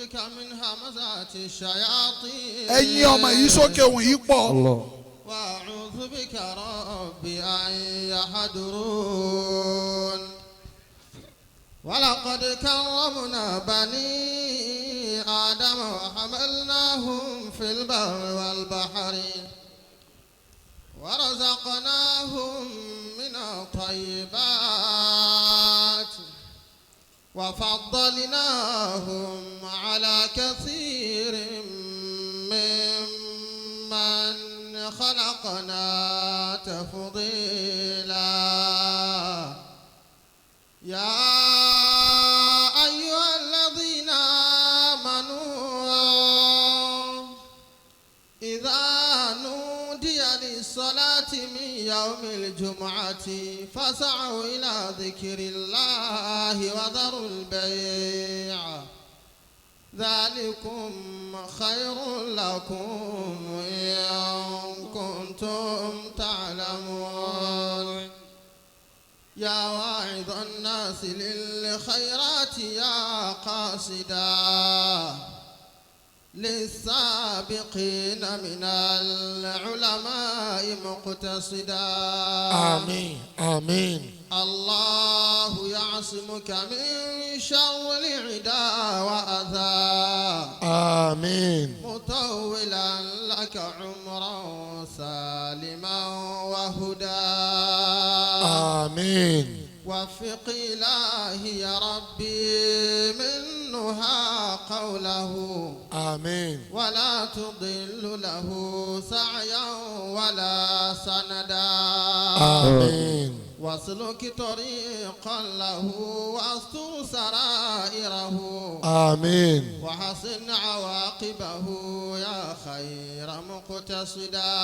بك من همزات الشياطين ẹ̀yin ọmọ yìí sókè òun yìí pọ̀. وأعوذ بك ربي أن يحضرون ولقد كرمنا بني آدم وحملناهم في البر والبحر ورزقناهم من الطيبات وفضلناهم على كثير ممن خلقنا تفضيلا يا أيها الذين آمنوا إذا نودي للصلاة من يوم الجمعة فاسعوا إلى ذكر الله وذروا البيع ذلكم خير لكم إن كنتم تعلمون يا واعظ الناس للخيرات يا قاصدا للسابقين من العلماء مقتصدا آمين آمين. الله يعصمك من شر العدا وأذى آمين. مطولا لك عمرا سالما وهدى آمين. وفق إلهي يا ربي منها قوله آمين. ولا تضل له سعيا ولا سندا آمين. واسلك طريقا له واستر سرائره آمين. وحسن عواقبه يا خير مقتصدا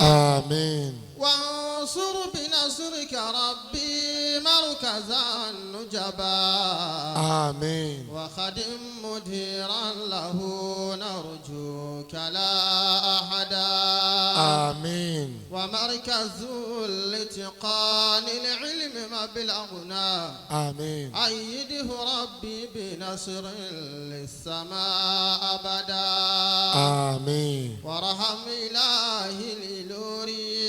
آمين. وانصر بنصرك ربي مركزا نجبا آمين. وخدم مديرا له نرجوك لا أحدا آمين. ومركز الاتقان العلم مبلغنا آمين. أيده ربي بنصر للسماء أبدا آمين. ورحم إلهي الإلوري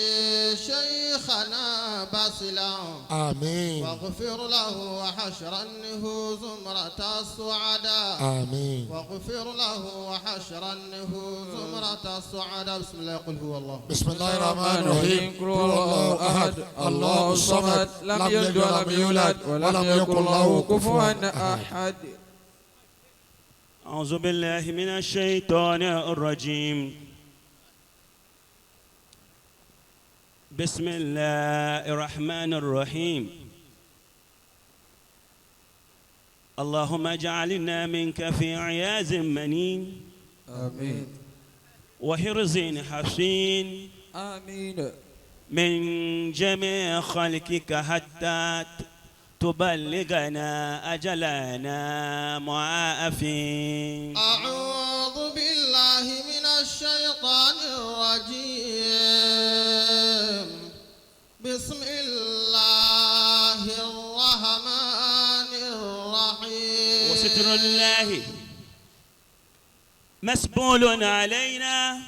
شيخنا باسلا آمين. واغفر له وحشرنه زمرة السعداء آمين. واغفر له وحشرنه زمرة السعداء بسم الله قل هو الله بسم الله الرحمن الرحيم. قل هو الله أحد الله الصمد لم يلد ولم يولد ولم يكن له كفوا أحد. أعوذ بالله من الشيطان الرجيم. بسم الله الرحمن الرحيم. اللهم اجعلنا منك في عياذ منين آمين. وحرز حصين آمين. من جميع خلقك حتى تبلغنا أجلنا معافين. أعوذ بالله من الشيطان الرجيم. بسم الله الرحمن الرحيم. وستر الله مسبول علينا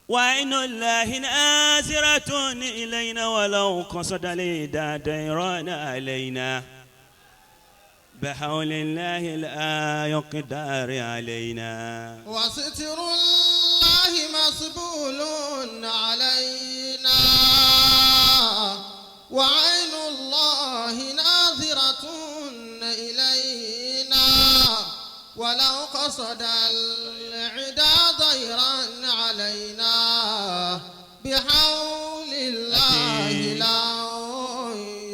وعين الله نازرة إلينا ولو قصد ليدا ديران علينا بحول الله لا يقدر علينا. وستر الله مسبول علينا وعين الله ناظرة إلينا ولو قصد العدا ضيرا علينا بحول الله لا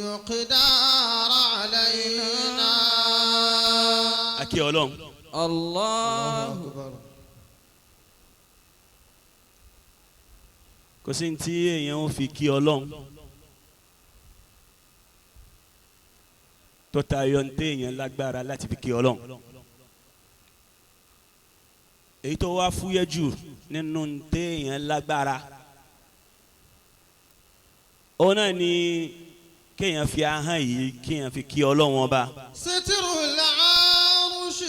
يقدر علينا. أكي أولون الله أكبر. kò sí tí èèyàn fi kí Ọlọ́run tó tayọ ní téèyàn lágbára láti fi kí Ọlọ́run. èyí tó wá fúyẹ́ jù nínú téèyàn lágbára òun náà ni kéèyàn fi ahọ́n yìí kéèyàn fi kí Ọlọ́run ọba. ستر العرش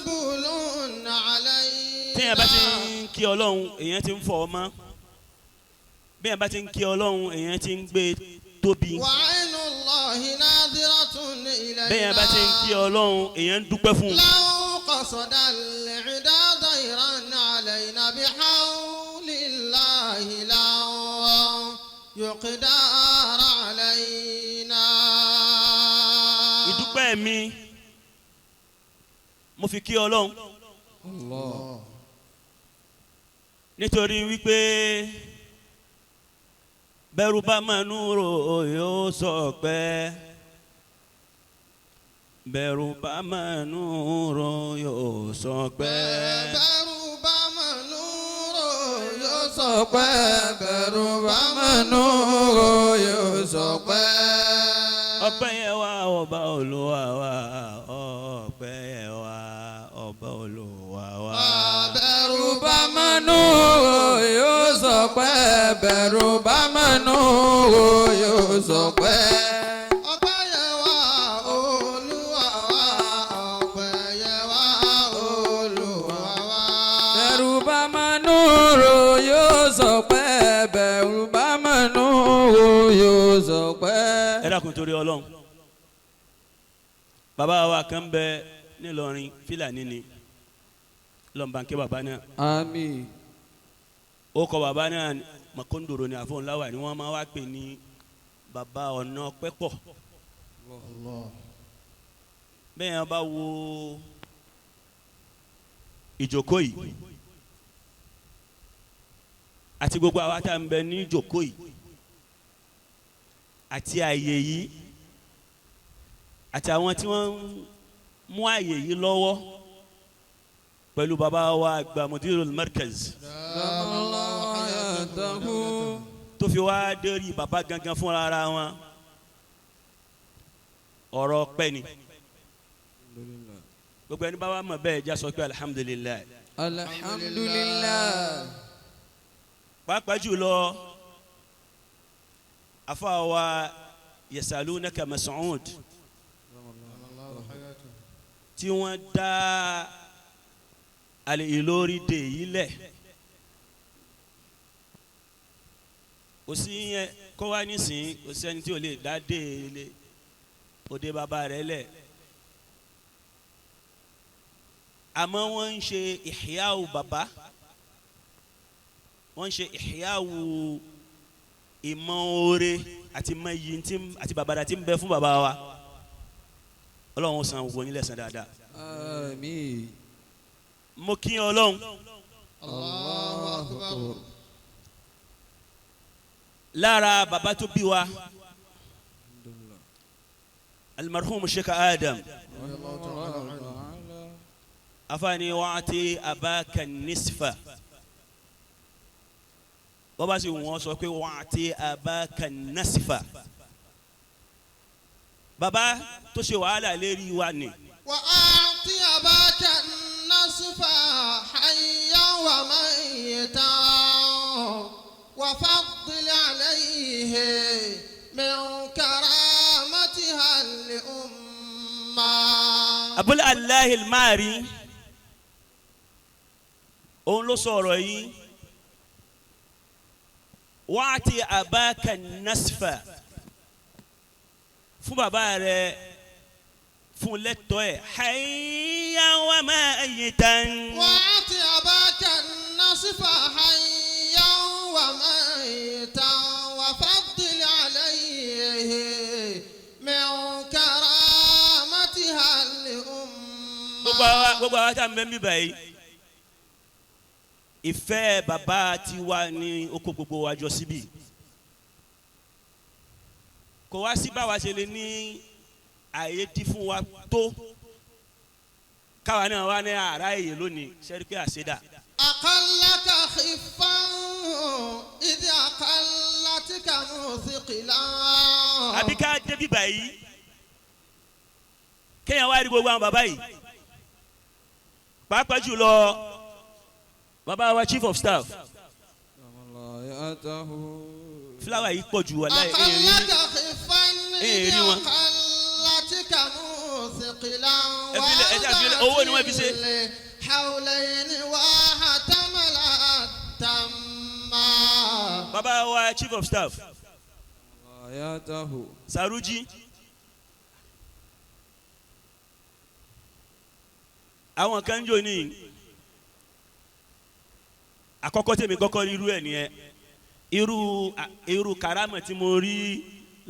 مسبول علينا. téèyàn bá ti ń kí Ọlọ́run èèyàn ti ń fọ ọmọ béèyàn bá ti ń kí Ọlọ́run èèyàn ti ń gbé tóbi. وعين الله ناظرة إلينا. béèyàn bá ti ń kí Ọlọ́run èèyàn ń dúpẹ́ fún un. لو قصد العدا ضيرا علينا بحول الله لو يقدر علينا. ìdúpẹ́ mi mo fi kí Ọlọ́run Allah. nítorí wípé bẹ́rù bá mọ̀nú rò yóò sọpẹ́ bẹ́rù bá mọ̀nú rò yóò sọpẹ́. bẹ́rù bá mọ̀nú rò yóò Sọpẹ́ bẹ̀rù bá mẹ́nu ro yóò sọpẹ́. ọpẹ́ yẹn wá ọba Olúwa wa ọpẹ́ yẹn wá ọba Olúwa wa. bẹ́rù Bẹ̀rù bá mẹ́nu ro yóò sọpẹ́. Bẹ̀rù bá mẹ́nu ro yóò sọpẹ́. ọpẹ́ yẹ wá Olúwa wa ọpẹ́ yẹ wá Olúwa wa. Bẹ̀rù bá mẹ́nu ro yóò sọpẹ́. Bẹ̀rù bá mẹ́nu ro yóò sọpẹ́. ẹ dákun torí Ọlọ́run bàbá wa kan bẹ nílọrin Fílàní ni lọ́nbànkẹ́ bàbá náà Àmín. ó kọ bàbá náà Makondoro ní àfọ̀nláwà ni wọ́n máa wá pè ní bàbá ọ̀nà pẹ́pọ̀. bẹ́ẹ̀ yẹn bá wo ìjókòó yìí àti gbogbo àwa tá à ń bẹ ní ìjókòó yìí àti àyè yìí àti àwọn tí wọ́n ń mú àyè yìí lọ́wọ́ pẹ̀lú bàbá wa àgbà Mudirul Markaz tó fi wá dérí bàbá gangan fúnra ara wọn ọ̀rọ̀ pẹ́ ni gbogbo ẹni bá wà mọ̀ bẹ́ẹ̀ já sọ pé alihamudulilayi. Alhamdulillah. pàápàá jùlọ afa wa Yesaloonaka Mas'ud tí wọ́n dá Al-Ilory dè yìí lẹ̀ kò sí yẹn kó wá nísìnyí kò sí ẹni tí ò lè dá dè lé òde bàbá rẹ̀ lẹ̀ àmọ́ wọ́n ń ṣe ìhìyàwó bàbá wọ́n ń ṣe ìhìyàwó ìmọ̀ oore àti ìmọ̀ iyì àti bàbàrà tí ń bẹ fún bàbá wa Ọlọ́run ó san gbogbo yín lẹ́san dáadáa. Àmín. mo kí Ọlọ́run Allahu Akbar. lára bàbá tó bí wa almarhum Sheikh Adam afani wa'ati abaka nisfa bàbá sì wọ́n sọ pé wa'ati abaka nasfa bàbá tó ṣe wàhálà lérí wa ni. وأعطي أباك النصف حيا وميتا وفضل عليه من كرامتها الأمة. Abdullah Al-Ilory òun ló sọ̀rọ̀ yìí wa'ati abaka nasfa fún bàbá rẹ̀ fún lẹ́tọ̀ọ́ ẹ̀ hayyan wa mayitan. وأعطي أباك النصف حيا وميتا وفضل عليه من كرامتها الأمة. gbogbo àwọn tá à ń bẹ mí báyìí ìfẹ́ bàbá tiwa ní oko gbogbo wa jọ síbí kò wá sí báwa ṣe lè ní àyè dí fún wa tó káwa náà wá ní àrà èyí lónìí sẹ́ríkì àṣẹdá. أقلك خفا إذ أقلتك مثقلا. àbí ká débi báyìí kéèyàn wá rí gbogbo àwọn bàbá yìí pàápàá jùlọ bàbá wa chief of staff fúláwà yìí pọ̀ jù wà láì أقلك خفا إذ rí wọn. أقلتك مثقلا. ثقلا owó ni wọ́n fi ṣe. حولين وحتمل التما. bàbá wa chief of staff ayatahu Saruji àwọn kan jò ní àkọ́kọ́ tèmi kọ́kọ́ irú ẹ̀ nìyẹn irú karama tí mo rí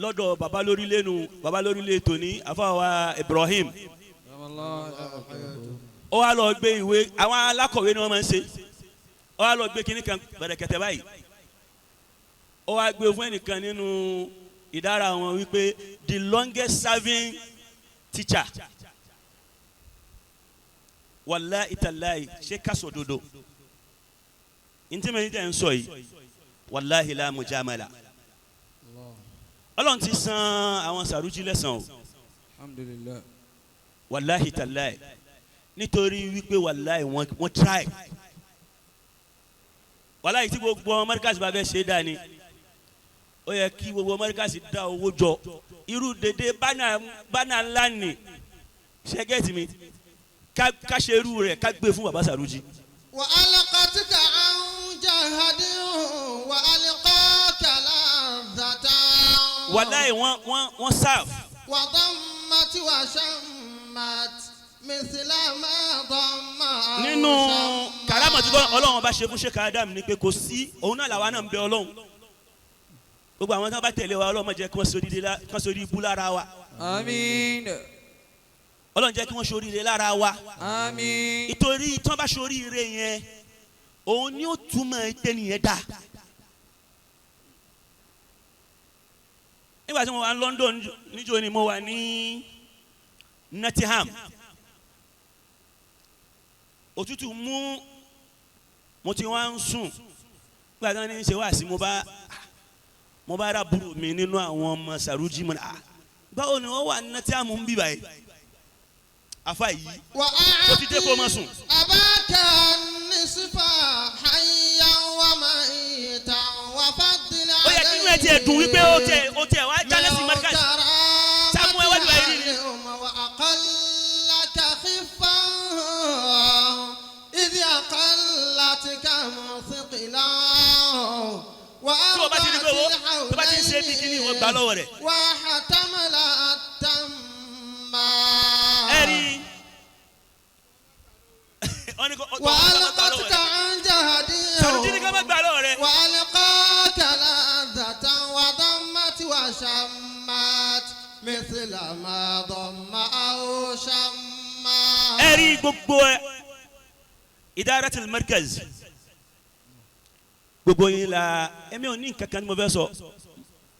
lọ́dọ̀ baba lórí lé tòní àfọwà Ibrahim ó wá lọ gbé ìwé àwọn alákọ̀wé ni wọ́n máa ń ṣe ó wá lọ gbé kinní kan bẹ̀rẹ̀kẹ̀tẹ̀ báyìí ó wá gbé fún ẹnìkan nínú ìdára wọn wípé the longest serving teacher wallahi tallahi ṣe kásò dodo ntí mi tẹ̀ ń sọ yìí wallahi la mujamala Ọlọ́run ti san àwọn Saruji lẹ́san o alhamdulillah wallahi tallahi nítorí wípé wallahi wọ́n try wallahi tí gbogbo Markaz bá fẹ́ ṣe dání ó yẹ kí gbogbo Markaz dá owó jọ irú dédé bánà ńlá ni ṣẹ́gẹ́tì mi ká ṣe irú rẹ̀ ká gbé fún baba Saruji. wa alaqatika an jahadi wa alqaka ladhata. wallahi wọ́n serve. wa dammat wa shammat mithla ma damma. nínú karama tí Ọlọ́run bá ṣe fún Sheikh Adam ni pé kò sí òun náà làwa náà ń bẹ Ọlọ́run gbogbo àwọn tí wọ́n bá tẹ̀lé wa Ọlọ́run má jẹ́ kí wọ́n sórí ibú lára wa. àmín. Ọlọ́run jẹ́ kí wọ́n sóríire lára wa. àmín. ìtorí tí wọ́n bá sóríire yẹn òun ni ó túmọ̀ ẹgbẹ́ nìyẹn dá. nígbà tí mo wà ní London níjó ni mo wà ní Nottingham òtútù mú mo ti wá ń sùn nígbà tí wọ́n ní ṣe wá sí mo bá ra burú mi nínú àwọn ọmọ Saruji mo ní báwo ni wọ́n wà ní Nottingham ń bí báyìí afa yìí ó ti dé kó ma sùn. abaka nisfa hayya wa maita wa fadila. ó yẹ kí inú ẹ tiẹ̀ dùn wípé ó tiẹ̀ wá jálẹ̀ sí Markaz sáàmù ẹ wájú báyìí rí. wa aqallaka khiffan idh aqallatka thiqla. tí o bá ti rí pé owó tó bá ti ń ṣe bí kíní wọ́n gbà lọ́wọ́ rẹ̀. wa hatamala tamma. ẹ̀rí وألقتك عن جهدي Saruji ní ká má gbà lọ́wọ́ rẹ̀. وألقاك لذة وضمت وشمت مثل ما ضم أو شمت. ẹ̀rí gbogbo Idaratul Markaz gbogbo yín la èmi ò ní nǹkan kan ní mo fẹ́ sọ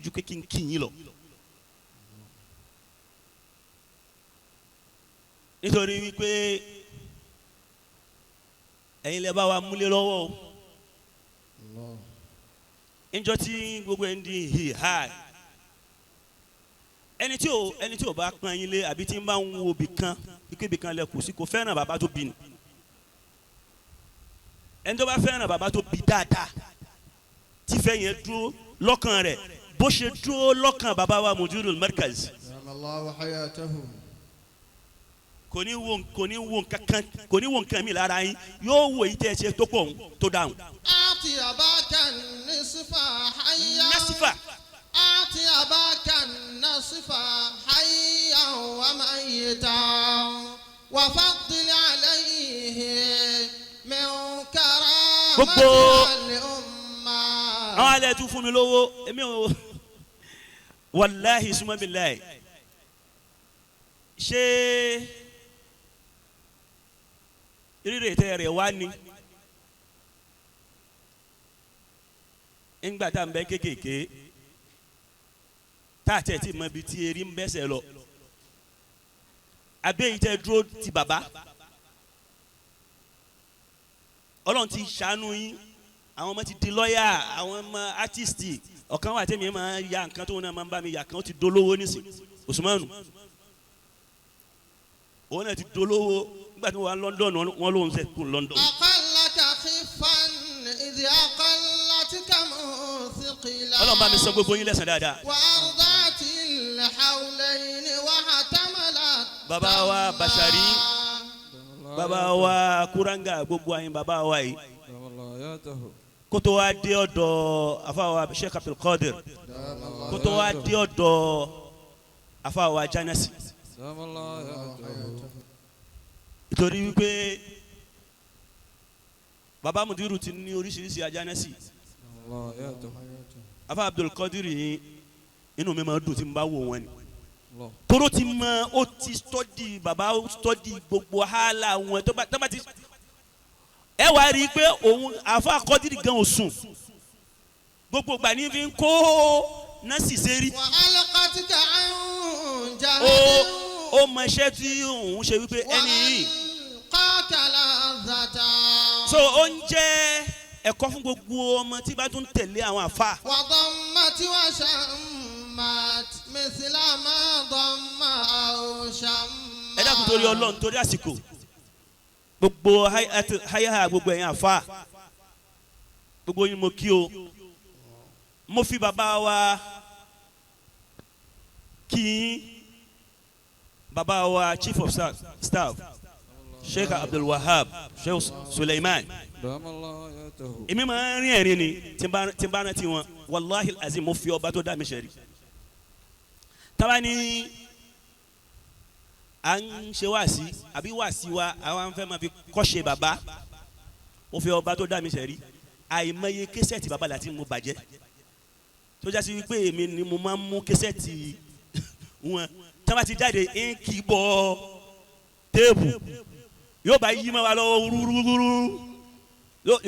ju pé kí n kí yín lọ. nítorí wípé ẹ̀yin lè bá wa múlẹ̀ lọ́wọ́ o níjọ́ tí gbogbo ẹ̀ ń di hìhà ẹni tí ò bá pọ́n yín lé àbí tí ń bá ń wo ibì kan lẹ kù sí kò fẹ́ràn bàbá tó bí ni ẹni tó bá fẹ́ràn bàbá tó bí dáadáa tí fẹ́ yẹn dúró lọ́kàn rẹ̀ bó ṣe dúró lọ́kàn bàbá wa Mudirul Markaz. kò ní wo nǹkan mi lára yín yóò wo èyí tẹ́ ẹ ṣe tó pọ̀ tó dáhùn. àti àbáka nísìfà hayya. nasifa. àti àbáka nísìfà hayya wa mayitan wa faddil alayhi min karamatil umma. àwọn alẹ́ tún fún mi lówó èmi ò wàláhi suma billahi ṣé rírè tẹ rẹ wá ní ńgbà tá à ń bẹ kékèké tá a tẹ̀ tí mọ ibi tí erí ń bẹ́sẹ̀ lọ abẹ́yìí tẹ dúró ti bàbá Ọlọ́run ti ṣàánú yín àwọn ọmọ ti di lọ́yà àwọn ọmọ átísítì ọ̀kan wà tẹ́mi máa ya nǹkan tó náà máa ń bá mi yà kan ó ti dolówó nísìn Usmanu òun náà ti dolówó nígbà tí wọ́n wá London wọ́n lóun ṣe kún London. aqallaka khiffan idh aqallatka thiqla. Ọlọ́run bá mi sọ gbogbo yín lẹ́sàn dáadáa. wa ardatil hawlayn wa hatamala baba wa Bashari baba wa Kuranga gbogbo ayin baba wa yìí kótó wa dé ọ̀dọ̀ afa wa Sheikh Abdul Qadir kótó wa dé ọ̀dọ̀ afa wa Janasi ìtorí wípé baba Mudiru ti ní oríṣiríṣi Janasi afa Abdul Qadir yìí inú mi máa dùn tí n bá wò wọ́n ni toro ti mọ o ti study baba study gbogbo hala wọn tó bá ti ẹ wá rí i pé òun àfa Kọ́dírì gan ò sùn gbogbo gbà ní fi ń kó nọ́ọ̀sì sẹ́rí ó mọ iṣẹ́ tí òun ṣe wípé ẹni yìí so ó ń jẹ́ ẹ̀kọ́ fún gbogbo ọmọ tí bá tún tẹ̀lé àwọn àfa. ẹ dákun torí Ọlọ́run torí àsìkò gbogbo háyà gbogbo ẹ̀yin àfa gbogbo yín mo kí o mo fi bàbá wa kí bàbá wa chief of staff Sheikh Abdul Wahab Sheikh Suleiman èmi máa ń rin ẹ̀rín ni tí n bá rántí wọn wàláhi azim mo fi ọba tó dá mi ṣe rí tábà ní à ń ṣe wáàsí àbí wáàsí wa àwọn afẹ́ máa fi kọ́ṣe bàbá mo fi ọba tó dá mi ṣe rí àìmọye késẹ́ẹ̀tì bàbá láti mo bàjẹ́ tó jásí wípé èmi ni mo máa ń mú késẹ́ẹ̀tì wọn tábà ti jáde ń kì í bọ téèbù yóò bá yí máa wà lọ́wọ́ wúrúwúrú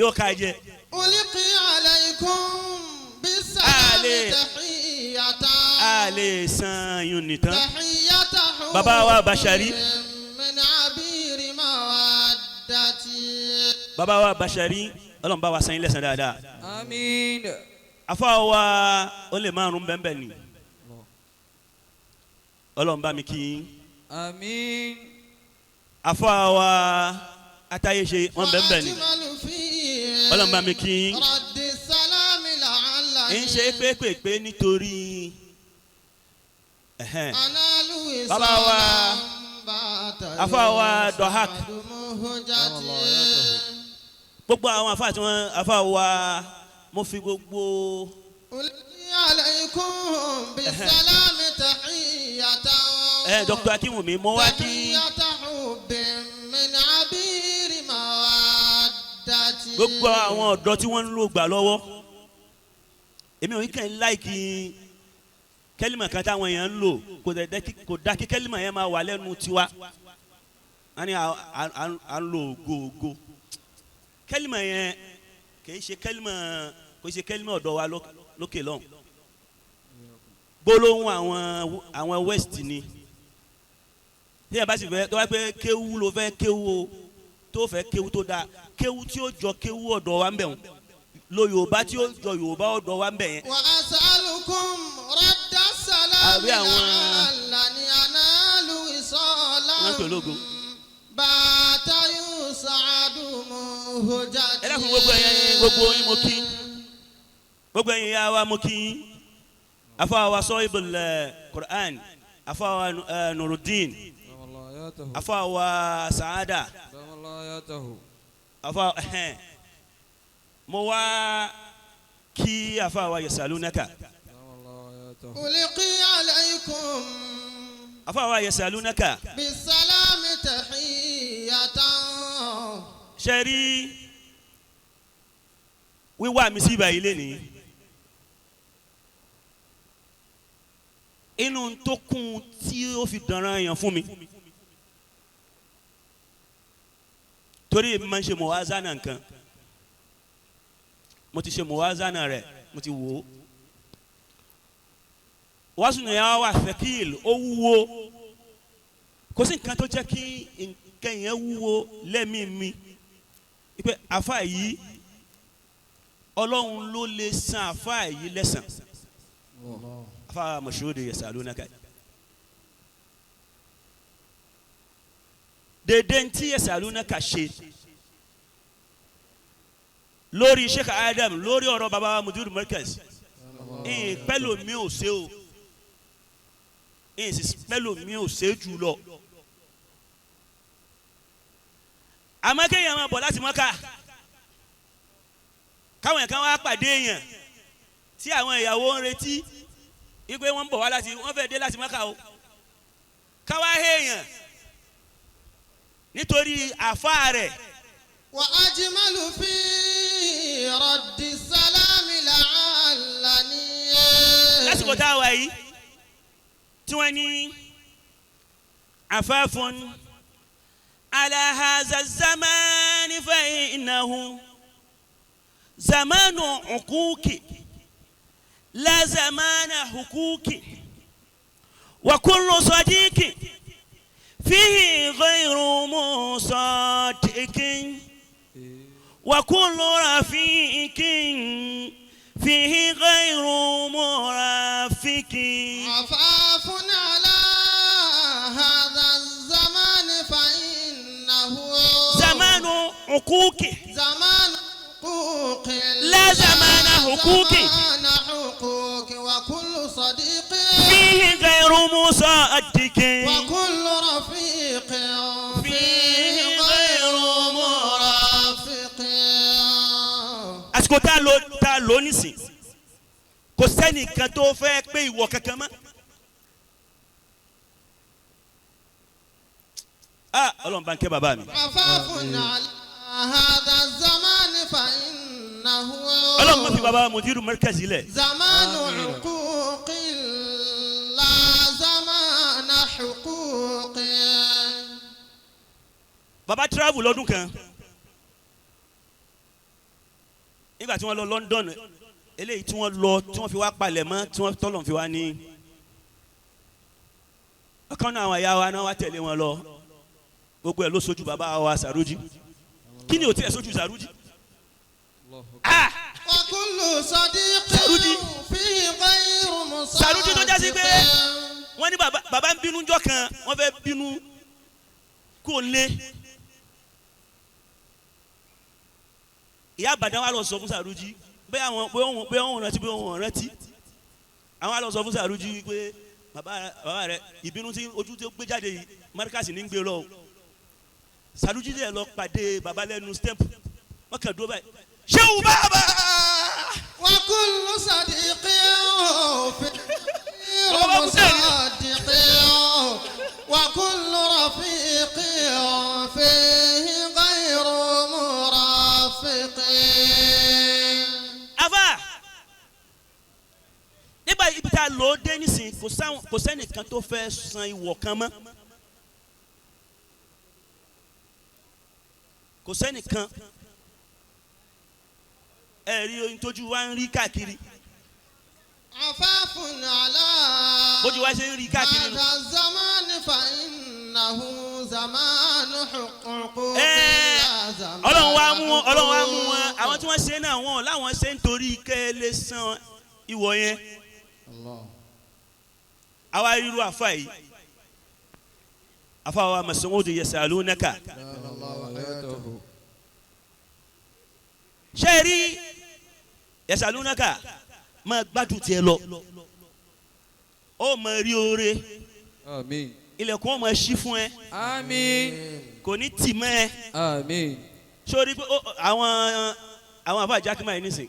yóò ká jẹ. ulqi alaykum bisalami tahiyatan. a lè san yun nìtàn. bàbá wa Bashari. bàbá wa Bashari Ọlọ́run bá wa san yín lẹ́san dáadáa. Àmín. afa wa ó lè márùn bẹ́ẹ̀ ni Ọlọ́run bá mi kí yín. Àmín. afa wa ataye ṣe wọn bẹ́ẹ̀ ni Ọlọ́run bá mi kí yín. ń ṣe pépèpé nítorí bàbá wa afa wa Dohak gbogbo àwọn afa tí wọn afa wa mo fi gbogbo. Dr. Akínwùmí mo wá kí gbogbo àwọn ọ̀dọ́ tí wọ́n ń lò gbà lọ́wọ́ èmi ò ní kàn láìkí kẹ́límà kan táwọn èèyàn ń lò kò dá kí kẹ́límà yẹn máa wà lẹ́nu tiwa a ní à ń lo ògo kẹ́límà yẹn kìí ṣe kẹ́límà ọ̀dọ́ wa lókè lọ́hùn gbólóhùn àwọn west ni tí yẹn bá sì fẹ́ tó wá pé kéwú ló fẹ́ kéwú o tó fẹ́ kéwú tó dáa kéwú tí ó jọ kéwú ọ̀dọ́ wa ń bẹ̀ wọ́n lo Yorùbá tí ó jọ Yorùbá ọ̀dọ́ wa ń bẹ̀ yẹn. wa as'alukum radda salami la'allani analu wisalam bàtà yus'adu muhjati. ẹ dákun gbogbo yín mo kí gbogbo yín yá wa mo kí afa wa sahibul Qur'an afa wa Nuruddin afa wa Saada afa mo wá kí afa wa Yesaloonaka ulqi alaykum afa wa Yesaloonaka bisalami tahiyatan. ṣẹ́rí wíwá mi sí ibà ilé ni inú tó kún tí ó fi dànràn yàn fún mi torí èmi máa ń ṣe mọ̀wázánà nǹkan mo ti ṣe mọ̀wázánà rẹ̀ mo ti wò ó wàásù yẹn wà fẹ́kìl ó wúwo kò sí nǹkan tó jẹ́ kí nǹkan yẹn wúwo lẹ́mìí mi pé àfa yìí Ọlọ́run ló lè san àfa yìí lẹ́san afa Mashood Yesaloonaka dédé ntí Yesaloonaka ṣe lórí Sheikh Adam lórí ọ̀rọ̀ baba Mudirul Markaz pẹ̀lú mi ò ṣe o sì pẹ̀lú mi ò ṣe jù lọ àmọ́ kéèyàn máa bọ̀ láti Mọ́kà káwọn ẹ̀kan wá pàdé èèyàn tí àwọn ìyàwó ń retí wípé wọ́n ń bọ̀ wá láti wọ́n fẹ́ dé láti Mọ́kà o káwá èèyàn nítorí àfáà rẹ̀. وأجمل في رد السلام لعلني. lásìkò tá a wà yìí tí wọ́n ní عفاف على هذا الزمان فإنه زمان عقوق لا زمان حقوق وكل صديق فيه غير مصدق وكل رفيق فيه غير مرافق. عفاف على هذا الزمان فإنه زمان عقوق زمان حقوق لا زمان حقوق زمان حقوق وكل صديق فيه غير مصدق وكل رفيق فيه غير مرافق. àsìkò tá a lò nísìn kò sẹ́nìkan tó fẹ́ pé ìwọ kankan mọ́. Ọlọ́run bá ń kẹ́ bàbá mi. عفاف على هذا الزمان فإنه Ọlọ́run má fi bàbá Mudiru Markaz lẹ̀. زمان عقوق لا زمان حقوق. Bàbá travel lọ́dún kan nígbà tí wọ́n lọ London eléyìí tí wọ́n lọ tí wọ́n fi wá palẹ̀ mọ́ tí wọ́n tọ́lọ̀ fi wá ní ọ̀kan náà àwọn ìyá wa náà wá tẹ̀lé wọn lọ gbogbo ẹ̀ ló sojú bàbá wa Sàrújì kí ni ò tiẹ̀ sojú Sàrújì. وكل صديق Sàrújì فيه غير مصدق. Sàrújì tó jásí pé wọ́n ní bàbá ń bínú jọ́ kan wọ́n fẹ́ bínú kó lé ìyá àbàdàn wa lọ sọ fún Sàrújì bẹ́ẹ̀ wọ́n rántí bẹ́ẹ̀ wọ́n rántí àwọn wa lọ sọ fún Sàrújì pé bàbá rẹ ìbínú tí ojú tó gbé jáde yìí Markaz ní gbé lọ Sàrújì dẹ̀ lọ pàdé bàbá lẹ́nu stamp wọ́n kàn dúró báyìí ṣéwù bàbá. وكل صديق فيه مصدق وكل رفيق فيه غير مرافق. Àfà nígbà ibi tá a lò ó dé nísìnyí kò sẹ́nìkan tó fẹ́ san ìwọ̀ kan mọ́ kò sẹ́nìkan ẹ̀rí oyin tójú wa ń rí káàkiri عفاف على bójú wa ṣe ń rí káàkiri nù. هذا الزمان فإنه زمان حقوق. Ọlọ́run wa mú wọn àwọn tí wọ́n ṣe náà wọn láwọn ṣe ń torí kẹ́ ẹ lè san ìwọ̀ yẹn. àwa irú àfa yìí àfa wa Mas'ud Yesaloonaka ṣe rí Yesaloonaka máa gbádùn tiẹ̀ lọ ó máa rí oore Àmín. ilẹ̀kùn ó máa ṣí fún ẹ Àmín. kò ní tì mọ́ ẹ Àmín. sórí pé àwọn àbá jákèmá yìí nísìn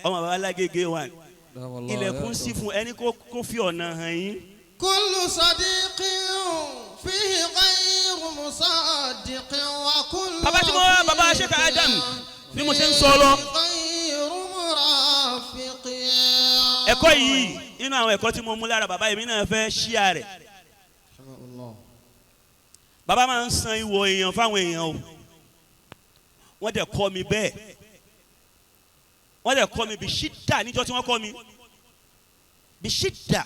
ọmọ bàbá alágége wà ilẹ̀kùn sí fún ẹni kó fi ọ̀nà hàn yín. كل صديق فيه غير مصدق وكل bàbá tí mo wá bàbá Sheikh Adam bí mo ṣe ń sọ lọ غير مرافق. ẹ̀kọ́ yìí nínú àwọn ẹ̀kọ́ tí mo mú lára bàbá yìí mi náà fẹ́ ṣíà rẹ̀ bàbá máa ń san ìwọ̀ èèyàn fáwọn èèyàn o wọ́n dẹ̀ kọ́ mi bẹ́ẹ̀ wọ́n dẹ̀ kọ́ mi bí ṣídà níjọ́ tí wọ́n kọ́ mi bí ṣídà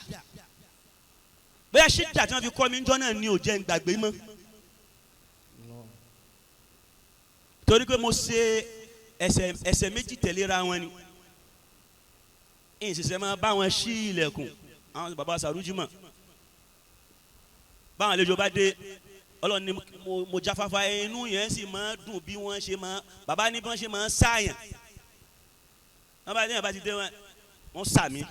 bóyá ṣídà tí wọ́n fi kọ́ mi níjọ́ náà ni ò jẹ́ ń gbàgbé mọ́ torí pé mo ṣe ẹsẹ̀ méjì tẹ̀léra wọn ni ìṣẹ̀ṣẹ̀ máa bá wọn ṣí ilẹ̀kùn àwọn bàbá Sàrújì mọ̀ báwọn àlejò bá dé Ọlọ́run ni mo jáfáfá inú yẹn sì máa dùn bí wọ́n ṣe máa bàbá ní bí wọ́n ṣe máa sáyàn wọ́n bá ní àbá ti dé wọ́n sàmí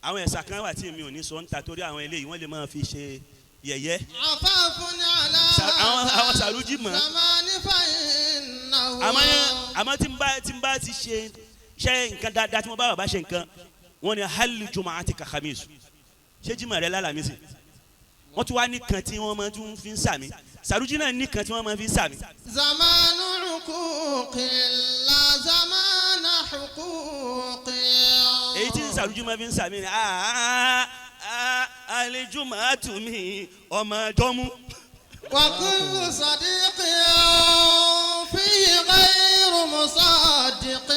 àwọn ẹ̀sà kan wà tí mi ò ní sọ ń ta torí àwọn eléyìí wọ́n lè máa fi ṣe yẹ̀yẹ́ عفاف على àwọn sàrújì mọ́ زمان فإنه àmọ́ tí n bá ti ṣe nǹkan dáadáa tí mo bá bàbá ṣe nǹkan wọ́n ní hali jum'atika khamis ṣé jimá rẹ lálámísì wọ́n tún wá ní kan tí wọ́n máa tún fi ń sàmì sàrújì náà ní kan tí wọ́n máa fi ń sàmì. زمان عقوق لا زمان حقوق. èyí tí sàrújì máa fi ń sàmì ni alijuma tumi ọmọ dọ́mú. وكل صديق فيه غير مصدق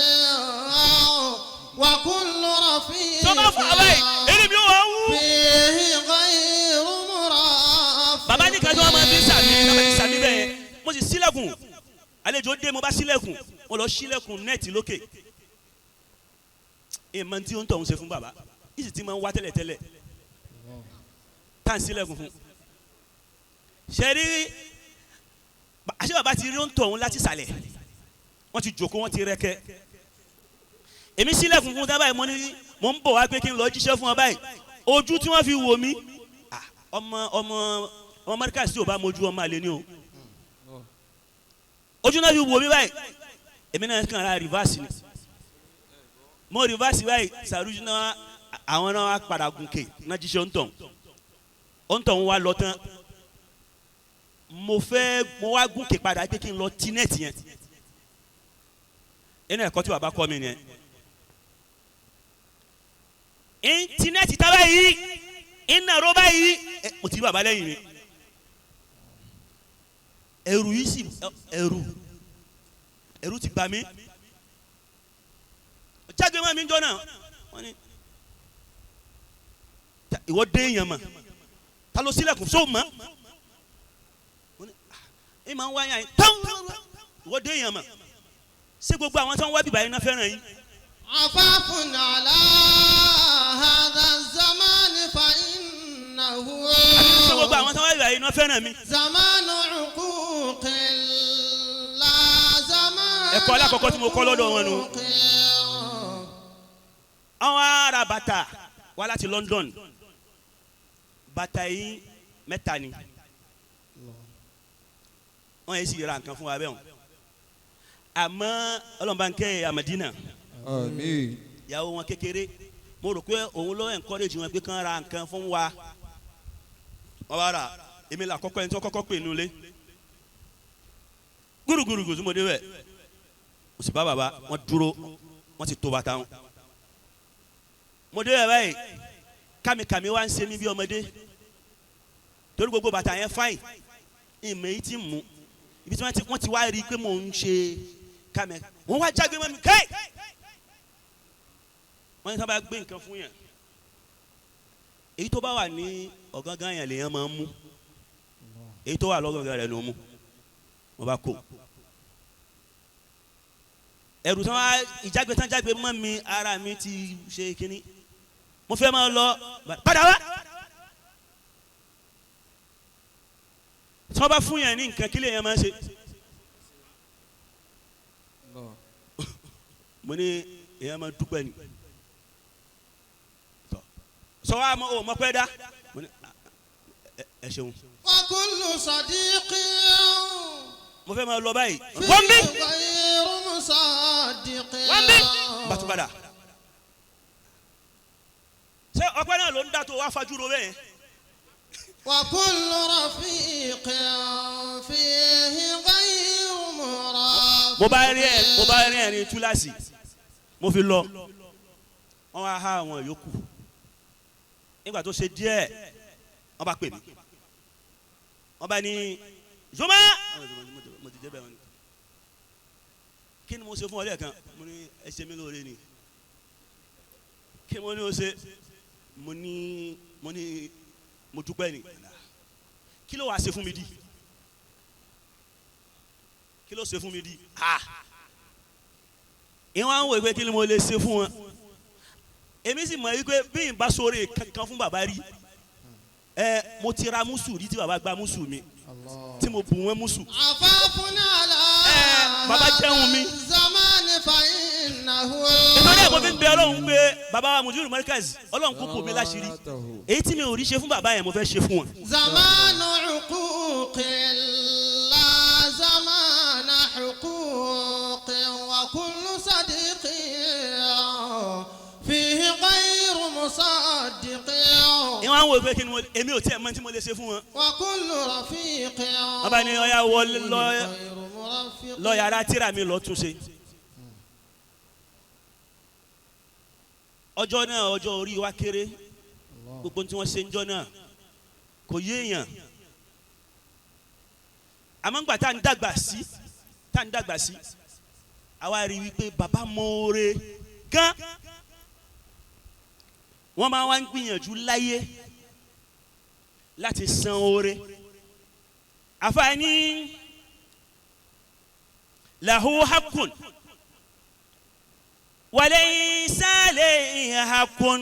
وكل رفيق فيه غير مرافق. bàbá ní kájọ́ ọmọ bí sàmì bẹ́ẹ̀ mo sì ṣílẹ̀kùn àlejò dé mo bá ṣílẹ̀kùn mo lọ ṣílẹ̀kùn nẹ́ẹ̀tì lókè èèmọ̀ tí ó ń tọ̀hún ṣe fún bàbá yìí sì ti máa ń wá tẹ́lẹ̀tẹ́lẹ̀ tá à ń ṣílẹ̀kùn fún ṣẹ́rí àṣẹ bàbá ti rí ó ń tọ̀hún láti sàlẹ̀ wọ́n ti jòkó wọ́n ti rẹ́kẹ́ èmi ṣílẹ̀kùn fún dábàá mo ń bọ̀ wá pé kí n lọ jíṣẹ́ fún ọ báyìí ojú tí wọ́n fi wò mí ọmọ Markaz tí ò bá mojú ọmọ àlè ni o ojú náà fi wò mí báyìí èmi náà kàn ra rìvásì ni mo rìvásì báyìí sàrújú náà àwọn náà wá padà gùnkè náà jíṣẹ́ òǹtọ̀ wá lọ tán mo wá gùnkè padà pé kí n lọ tí nẹ́ẹ̀tì yẹn inú ẹ̀kọ́ tí bàbá kọ́ mi nìyẹn íńtínẹ́ẹ̀tì tábà yìí iná rọ́bà yìí mo ti rí bàbá lẹ́yìn mi ẹ̀rù yìí sì ẹ̀rù ti bà mí jágbe mọ́ mi jọ náà wọ́n ní ìwọ dé èèyàn mọ̀ ta ló sílẹ̀kùn sóò mọ́ ẹ máa ń wáyà yín tán ìwọ dé èèyàn mọ̀ ṣé gbogbo àwọn tí wọ́n wá bìbà yín náà fẹ́ràn yín. عفاف على هذا الزمان فإنه ṣé gbogbo àwọn tí wọ́n wá bìbà yín náà fẹ́ràn mi. زمان عقوق لا زمان ẹ̀kọ́ alákọ̀ọ́kọ́ tí mo kọ́ lọ́dọ̀ wọn nu. àwọn ará bàtà wá láti London bàtà yìí mẹ́ta ni wọ́n yẹ sì ra nǹkan fún wa bẹ́ẹ̀ hàn àmọ́ ọlọ́mọba ń kẹ́ Amadina ìyàwó wọn kékeré mo rò pé òun ló encourage wọn pé kán ra nǹkan fún wa wọ́n bá rà èmi là kọ́kọ́ ẹni tó kọ́kọ́ pè nulẹ̀ gúrúgúrú tí mo dé bẹ̀ mo sì bá bàbá wọn dúró wọn ti tó bàtà wọn mo dé bẹ̀ báyìí kàmìkàmì wa ń ṣe mí bí ọmọdé torí gbogbo bàtà yẹn fáìn ìmọ̀ èyí ti mú ibi tí wọ́n ti wá rí i pé mò ń ṣe kàmẹ́ wọ́n wá jágbe mọ́ mi káì wọ́n ní sábà gbé nǹkan fún yẹn èyí tó bá wà ní ọ̀gángan yẹn lèèyàn máa ń mú èyí tó wà lọ́gángan rẹ̀ ló mú wọ́n bá kó ẹ̀rù tí wọ́n ìjágbe tán jágbe mọ́ mi ara mi ti ṣe kínní mo fẹ́ máa lọ padà wá tí wọ́n bá fún yẹn ní nǹkan kí lèèyàn máa ń ṣe mo ní èèyàn máa dúpẹ́ ni sọ wá o mọ̀ pẹ́ dá mo ní ẹ ṣeun. وكل صديق mo fẹ́ máa lọ báyìí. فيه غير مصدق. bàtúbàdà ṣé ọpẹ́ náà ló ń dá tó wá fajúro bẹ́ẹ̀. وكل رفيق فيه غير مرافق. mo bá rí ẹ ní túláàsì mo fi lọ wọn wá há àwọn yòókù nígbà tó ṣe díẹ̀ wọn bá pè mí wọn bá ní Jumah mo ti débẹ̀ wọn ni kí ni mo ṣe fún ọ lẹ́ẹ̀kan mo ní ẹ ṣe mí lóore ni kí mo ní o ṣe mo ní mo dúpẹ́ ni kí ló wàá ṣe fún mi di kí ló ṣe fún mi di ìwọ̀n àwọn ìwé kí ni mo lè ṣe fún wọn èmi sì mọ̀ wípé bí n bá sọ̀rọ̀ kankan fún bàbá rí mo ti ra mùsù rí tí bàbá gba mùsù mi tí mo bù wọ́n mùsù عفاف على bàbá jẹun mi إنه nítorí ẹ̀ mo fi ń bẹ Ọlọ́run pé bàbá wa Mudirul Markaz Ọlọ́run kó bò mí láṣìírí èyí tí mi ò rí ṣe fún bàbá yẹn mo fẹ́ ṣe fún wọn. زمان عقوق لا زمان حقوق وكل صديق فيه غير مصدق ìwọ̀n àwọn òwe kí ni èmi ò tí ẹ̀ mọ̀ tí mo lè ṣe fún wọn. وكل رفيق wọ́n bá ní ọ̀yà wọlé غير مرافق lọ yàrá tíra mi lọ tún ṣe. ọjọ́ náà ọjọ́ orí wa kéré gbogbo tí wọ́n ṣe ń jọ náà kò yéèyàn àmọ́ ńgbà tá à ń dàgbà sí àwa rí wípé bàbá mọ̀ọ́rẹ́ gan wọ́n máa wá ń gbìyànjú láyé láti san oore àfààní lahu haqqun wa laysa alayhi haqqun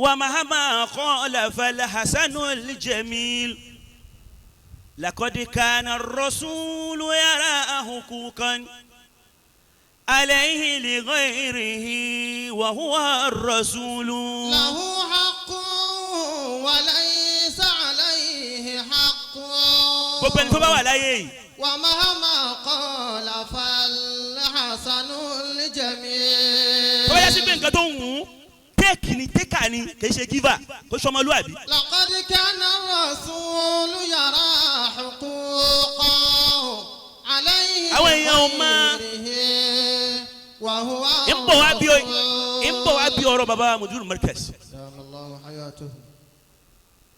wa mahama qala fal hasanul jamil laqad kana ar-rasulu yara huquqan عليه لغيره وهو الرسول له حق وليس عليه حق gbogbo ẹni tó bá wà láyé yìí ومهما قال فالحسن الجميل. tó bá yẹ sí pé nǹkan tó ń wù ú téèkì ni téèkà ni kì í ṣe gíva kó sọmọlúwàbí. لقد كان الرسول يرى حقوقا عليه وهو ń bọ̀ wá bí ọ̀rọ̀ bàbá Mudirul Markaz.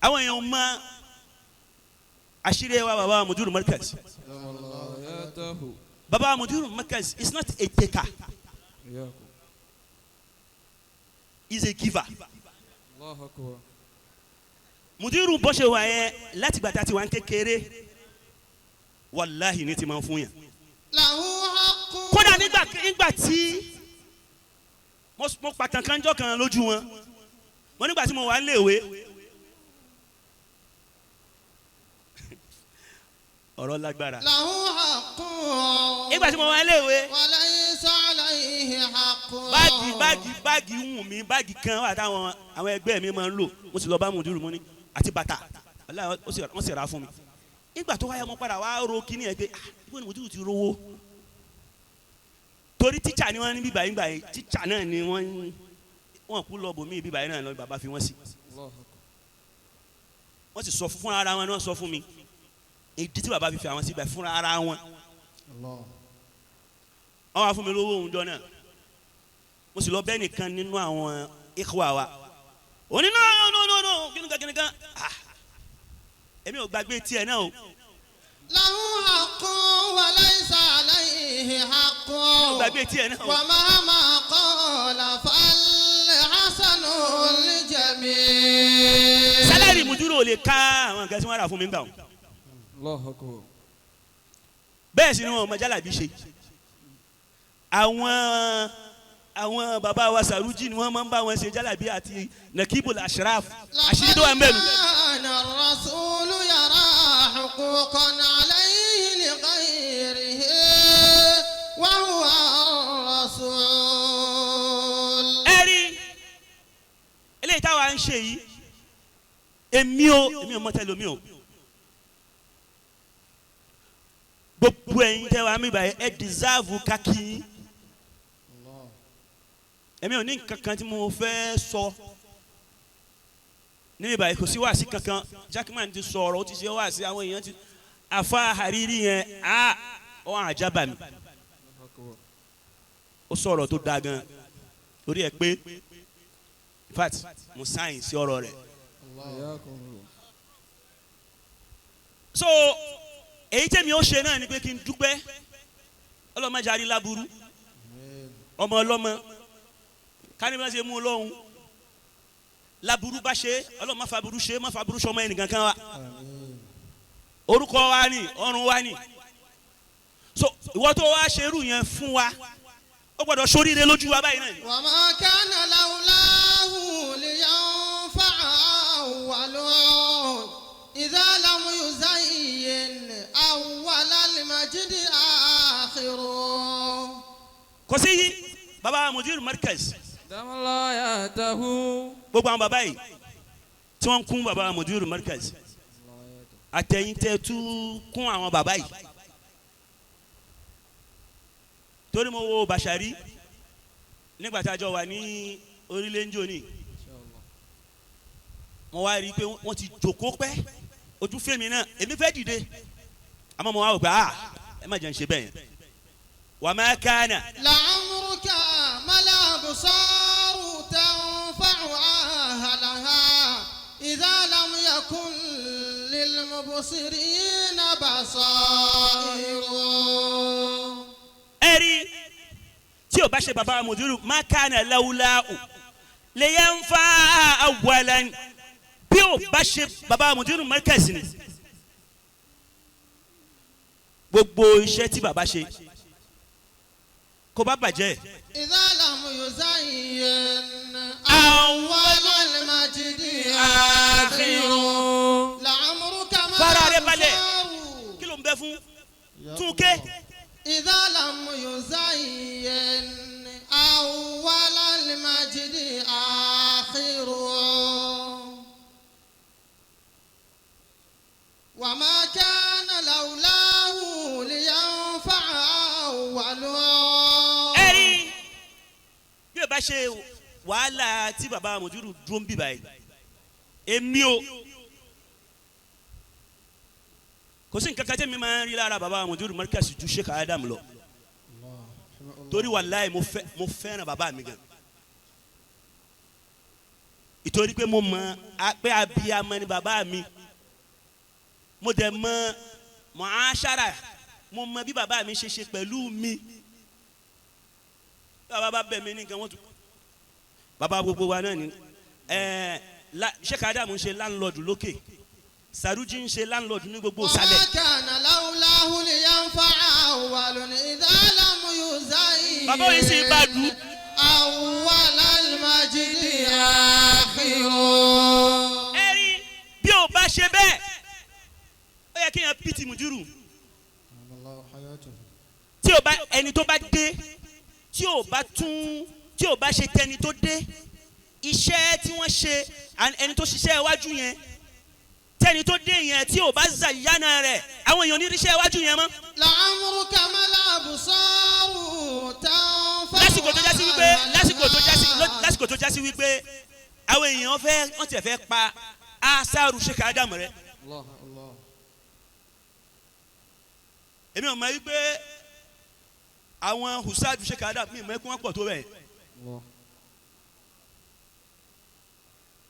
àwọn èèyàn mọ àṣírí wa bàbá Mudirul Markaz. bàbá Mudirul Markaz is not a taker, he is a giver. Mudiru bó ṣe wà yẹn láti gbàtà tí wà ń kékeré wàláhì ní ti máa ń fún yàn. kódà nígbà tí mo pàtàkì kanjọ́ kan lójú wọn mo nígbà tí mo wà léèwé ọ̀rọ̀ lágbára nígbà tí mo wà léèwé báàgì wù mí báàgì kan wà táwọn àwọn ẹgbẹ́ mi máa ń lò mo sì lọ bá Mudiru mo ní àti bàtà wọ́n sì rà fún mi nígbà tó wáyé mo padà wá ro kíní ẹ pé ibo ni Mudiru ti rówó torí tíṣà ni wọ́n ní bíbá yín gbà yín tíṣà náà ni wọ́n kú lọ bòmí bíbá yín náà lọ bàbá fi wọ́n sí wọ́n sì sọ fún ara wọn ni wọ́n sọ fún mi èdè tí bàbá fi fi àwọn síbẹ̀ fúnra ara wọn wọ́n wá fún mi lówó oúnjẹ náà mo sì lọ bẹ́ẹ̀ nìkan nínú àwọn ikhwa wa òní náà kíníkan èmi ò gbàgbé tiẹ̀ náà o. lahu haqqun wa laysa alayhi haqqun. ò gbàgbé tiẹ̀ náà o. wa mahma qala fal hasanul jamil. sálárì Mudiru ò lè ká àwọn nǹkan tí wọ́n rà fún mi gbà wọn. bẹ́ẹ̀ sì ni wọn ò mọ jálàbí ṣe. àwọn bàbá wa Sàrújì ni wọ́n máa ń bá wọn ṣe jálàbí àti nakibul ashraf àṣírí tó wà ń bẹ̀rù. الرسول يرى حقوقا عليه لغيره وهو الرسول. ẹ̀rí eléyìí táwa ń ṣe yìí èmi ò mọ tẹ́lẹ̀ omi o gbogbo ẹ̀yin tẹ́ wàá mi báyìí ẹ dìsáàvù kákì èmi ò ní nǹkan kan tí mo fẹ́ sọ níbi báyìí kò sí wáàsí kankan Jackman ti sọ̀rọ̀ ó ti ṣe wáàsí àwọn èèyàn ti afa Hariri yẹn ó hàn àjábà mi ó sọ̀rọ̀ tó dáa gan lórí ẹ̀ pé in fact mo sáyìn sí ọ̀rọ̀ rẹ̀ so èyí tèmi ó ṣe náà ni pé kí n dúpẹ́ ọlọ́mọdé àrí láburú ọmọ ọlọ́mọ kánibà ṣe mú Ọlọ́run laburu bá ṣe Ọlọ́run má fa burú ṣe má fa burú ṣọmọ ẹnìkan kan wa orúkọ wa ni ọrùn wa ni so ìwọ tó wá ṣerú yẹn fún wa ó gbọ́dọ̀ ṣoríire lójú wa báyìí náà ni. wa ma kana lawlahu liyanfa'a awwalun idha lam yuzayyin awwalal majdi akhirun kò sí baba mudirul markaz Damala ya tahu. gbogbo àwọn baba yìí tí wọ́n kún baba mudirul markaz àtẹ̀yìn tẹ́ tú kún àwọn baba yìí torí mo wo Bashari nígbà tá a jọ wà ní orílẹ̀ njó ni mo wá rí i pé wọ́n ti jókòó pẹ́ ojú fèmí náà èmi fẹ́ dìde àmọ́ mo wá wò pé ẹ má jẹ́ ń ṣe bẹ́ẹ̀ yẹn wà má kánà. la'amruka malabsaru tanfa'u ahlaha idha lam yakun lilmubsirina basairu. ẹ̀rí tí o bá ṣe baba mudiru má kánà lawla'u lè yẹn fa awwalan bí o bá ṣe baba mudiru markaz ni gbogbo iṣẹ́ tí baba ṣe kò bá bàjẹ́. idha lam yuzayyin awwalal majdi akhiru. la'amruka fara rẹ balẹ̀ malabsaru. kí ló ń bẹ fún túnkẹ́. idha lam yuzayyin awwalal majdi akhiru. وما كان لولاه لينفع أوله. ẹ̀rí bí o bá ṣe wàhálà tí baba mudiru dúró ń bì báyìí èmi o kò sí nǹkan kan tí mi máa ń rí lára baba mudiru markaz ju Sheikh Adam lọ torí wàláhì mo fẹ́ràn baba mi gan ìtorí pé mo mọ̀ pé abiyamọ ni baba mi mo dẹ̀ mọ̀ mu'ashara mo mọ̀ bí baba mi ṣe pẹ̀lú mi baba bá bẹ̀ mí ní nǹkan wọ́n tún baba gbogbo wa náà ni Sheikh Adam ń ṣe landlord lókè Saruji ń ṣe landlord ní gbogbo sálẹ̀. وما كان لولاه لينفع أول إذا لم يزين baba yìí sì bá dùn. أول المجد آخر. ẹ̀rí bí o bá ṣe bẹ́ẹ̀ ó yẹ kí yẹn pt mudiru tí o bá ẹni tó bá dé tí o bá ṣe tẹni tó dé iṣẹ́ tí wọ́n ṣe ẹni tó ṣiṣẹ́ iwájú yẹn tẹni tó dé yẹn tí o bá zàyànà rẹ̀ àwọn èèyàn ní iṣẹ́ iwájú yẹn mọ́. لعمرك ما الأبصار تنفع. lásìkò tó jásí wípé àwọn èèyàn wọ́n ti fẹ́ pa asaru Sheikh Adam rẹ̀. èmi ò mọ̀ wípé àwọn husadu Sheikh Adam mi mọ̀ ẹ́ kí wọ́n pọ̀ tó bẹ́ẹ̀.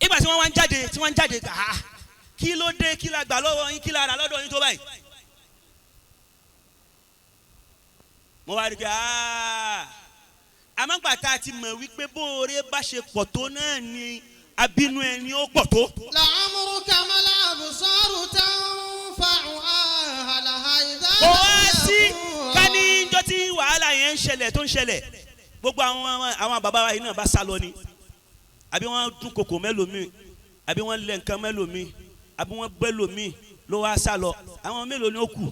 ìgbà tí wọ́n ń jáde kí ló dé kí la gbà lọ́wọ́ yín kí la rà lọ́dọ̀ yín tó báyìí. mo wá rí i pé àmọ́gbà tá a ti mọ̀ wípé bóore bá ṣe pọ̀ tó náà ni abínú ẹni ó pọ̀ tó. لعمرك ما الأبصار تنفع أهلها إذا kò wá sí ká ní ijọ́ tí wàhálà yẹn ń ṣẹlẹ̀ tó ń ṣẹlẹ̀ gbogbo àwọn bàbá wa yìí náà bá sá lọ ni àbí wọ́n dún kòkò mẹ́lòmíì àbí wọ́n lẹ̀ nǹkan mẹ́lòmíì àbí wọ́n gbẹ́ lòmíì ló wá sá lọ àwọn mélòó ni ó kù.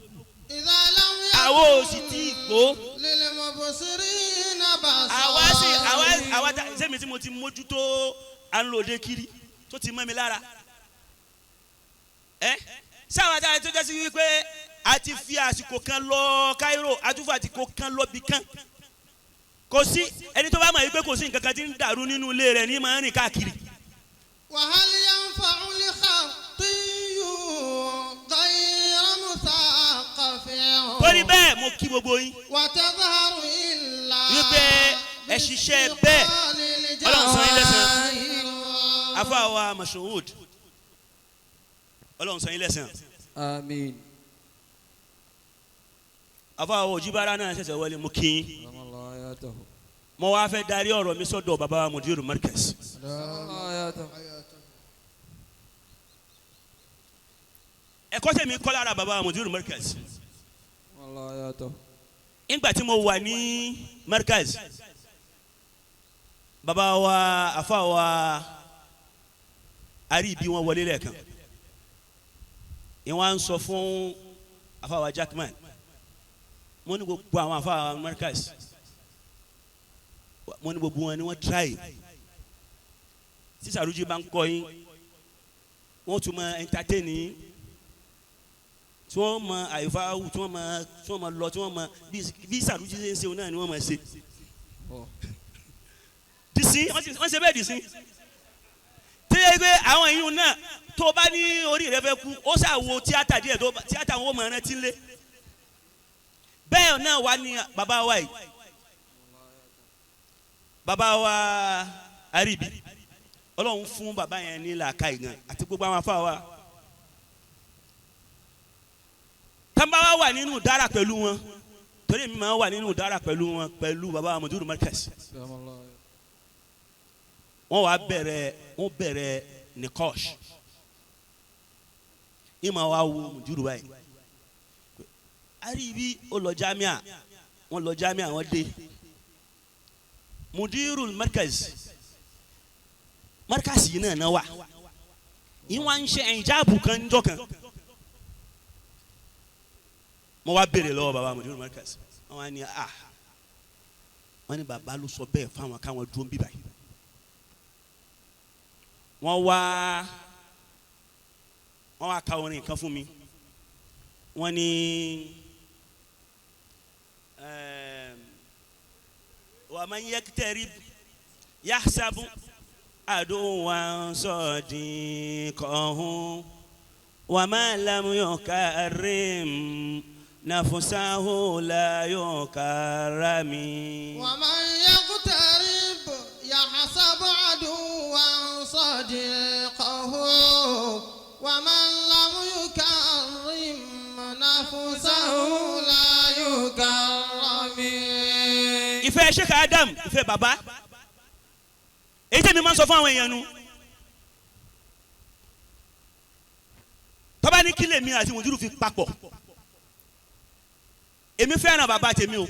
إذا لم àwọn ò sì tí ì gbó. للمبصرين بصائر. àwa sẹ́mi tí mo ti mójútó à ń lòdì kiri tó ti mọ́ mi lára. sáwọn àtàwọn tó jẹ́ sí wípé a ti fi àsìkò kan lọ Cairo àtúfò àsìkò kan lọ bì kan kò sí ẹni tó bá mọ̀ wípé kò sí nǹkan kan tí ń dàrú nínú ilé rẹ̀ ní máa ń rìn káàkiri. وهل ينفع الخطي غير مثقف. torí bẹ́ẹ̀ mo kí gbogbo yín وتظهر إلا wípé ẹ ṣiṣẹ́ bẹ́ẹ̀ Ọlọ́run san yín lẹ́san afáwa Mashood Ọlọ́run san yín lẹ́san. Àmín. afáwa Òjìbára náà ṣẹ̀ṣẹ̀ wọlé mo kí yín. Damala ya tahu. mo wá fẹ́ darí ọ̀rọ̀ mi sọ́dọ̀ baba mudirul markaz. Damala ya tahu. ẹ̀kọ́ tẹ̀mí kọ́ lára baba mudirul markaz. Damala ya tahu. nígbà tí mo wà ní markaz baba wa afáwa àríbi wọn wọlé lẹ́ẹ̀kan ìwọ̀n à ń sọ fún afáwa Jackman mo ní gbogbo àwọn afáwa markaz wọ́n ní gbogbo wọn ni wọ́n try tí Sàrújì bá ń kọ́ yín wọ́n tún máa entertain yín tí wọ́n mọ àyífáwù tí wọ́n mọ lọ tí wọ́n mọ bí Sàrújì ṣe ń ṣe náà ni wọ́n mọ ṣe dìsín wọ́n ṣe bẹ́ẹ̀ dìsín tí yẹ pé àwọn èèyàn náà tó bá ní orí rẹ fẹ́ kú ó ṣàwo tíátà díẹ̀ tó tíátà wọn ò mọ̀ ẹ́rẹ́ tí ń lé bẹ́ẹ̀ náà wà ní bàbá wa yìí bàbá wa àríbi Ọlọ́run fún bàbá yẹn ní làákàyè gan àti gbogbo àwọn afá wa tàbá wa wà nínú dára pẹ̀lú wọn torí èmi máa wà nínú dára pẹ̀lú wọn pẹ̀lú bàbá Mudirul Markaz wọ́n bẹ̀rẹ̀ nìkọ́ṣ ìmọ̀ wa wo Mudiru báyìí àríbi ó lọ jámíà wọ́n lọ jámíà wọ́n dé Mudirul Markaz yìí náà wà yìí wọ́n ń ṣe ìjáàbù kan níjọ́ kan mo wá béèrè lọ́wọ́ bàbá Mudirul Markaz wọ́n wá ní wọ́n ní bàbá ló sọ bẹ́ẹ̀ fáwọn káwọn dúró ń bí báyìí wọ́n wá ka orin kan fún mi wọ́n ní wa man yaktarib yahsabu aduwan sadiqahu wa ma lam yukarrim nafsahu la yukarrami. wa man yaktarib yahsabu aduwan sadiqahu wa man lam yukarrim nafsahu la yukarrami. ìfẹ́ Sheikh Adam ìfẹ́ bàbá èyí tẹ́mi máa ń sọ fún àwọn èèyàn nu tọ́ba ní kílè mi àti Mudiru fi papọ̀ èmi fẹ́ràn bàbá tèmi o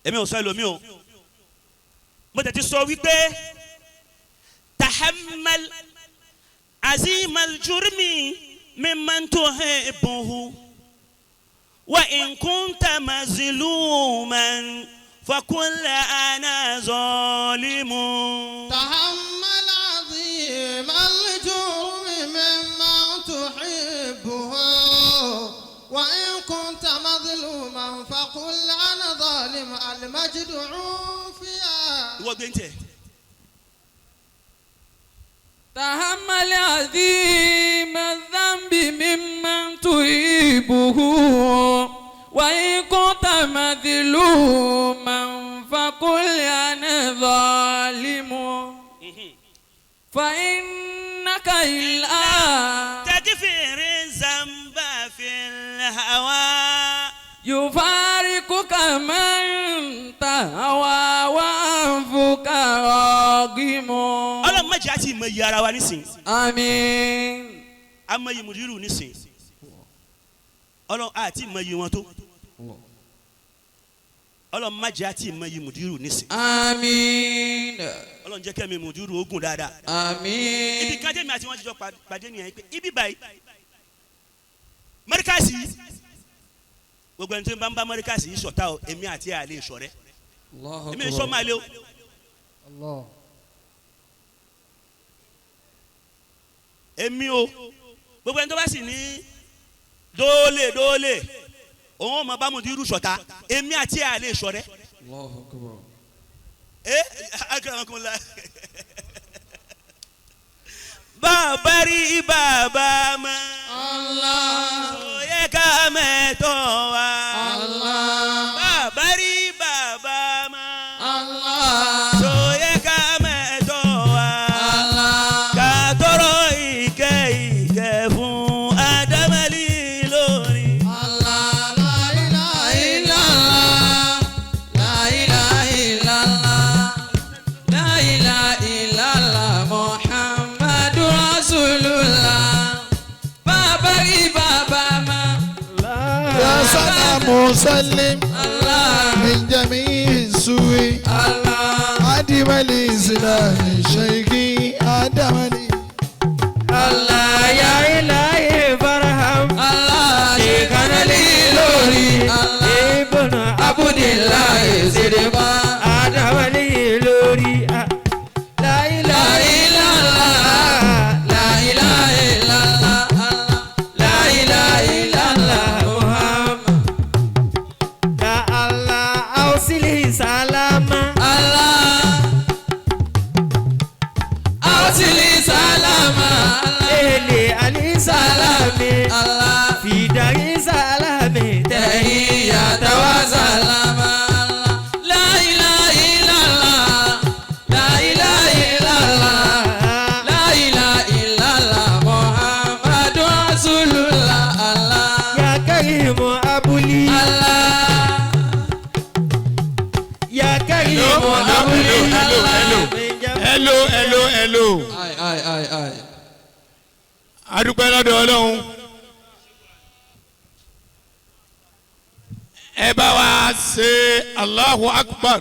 èmi ò sọ ẹlòmí o mo tẹ̀ ti sọ wípé tahammal azimal jurmi mimman tuhibbuhu wa in kunta mazluman فكل أنا ظالم. تحمل عظيم الجرم مما تحبه وإن كنت مظلوما فقل أنا ظالم المجد عوفيا. تحمل عظيم الذنب ممن تحبه وإن كنت مظلوما فقل أنا ظالم فإنك إلا تغفر الذنب في الهوى يفارقك من تهوى وأنفك راغم. Ọlọ́run má jẹ́ àti ìmọ̀ iye ara wa nísìn. Àmín. Àmọ̀ iye Mudiru nísìn. Ọlọ́run àti ìmọ̀ iye wọn tó. Ọlọ́run má jẹ́ àti ìmọ̀ iye Mudiru nísìn. Àmín. Ọlọ́run jẹ́ kẹ́mi Mudiru ogun dáadáa. Àmín. Ibi kan jẹ́mi àti wọ́n ti jọ pàdé nìyẹn pé ibi báyìí Markaz gbogbo ẹni tó ń bá Markaz yìí ṣọ̀tá o èmi àti àlè ìṣọ̀rẹ́ èmi ìṣọ́ máa lé o. Èmi o gbogbo ẹni tó bá sì ní dóòlè òun ọmọ bá Mudiru ṣọ̀tá èmi àti àlè ìṣọ̀rẹ́. Akramakumullah. Bàbá rí bàbá mọ́. Allah. Ó yẹ ká mẹ́tọ́ wa. Allah. Bàbá rí bàbá mọ́. Allah. Ó yẹ ká mẹ́tọ́ wa. Allah. Ká tọrọ ìkẹ́ fún Adam Al-Ilory. Allah. La ilaha illallah. La ilaha illallah. La ilaha illallah Muhammadur Rasulullah. Bàbá rí bàbá mọ́. يا سلام سلم من جميع السوء عدم الإسلام شيخي عدم الله يا إلهي فارحم الله شيخنا الإلوري ابن عبد الله صدقا Adam Al-Ilory. La ilaha illallah. لا إله إلا الله La ilaha illallah Muhammad. Ya Allah awsili salama. الله أوصلي سلاما Ele ali salami. الله Fi dari salami. تحية وسلاما لا إله إلا الله لا إله إلا الله لا إله إلا الله محمد رسول الله الله Ya Karimu Abuli. الله Ya Karimu Abuli. hello. Ai. adúpẹ́ lọ́dọ̀ Ọlọ́run. ẹ bá wa ṣe Allahu Akbar.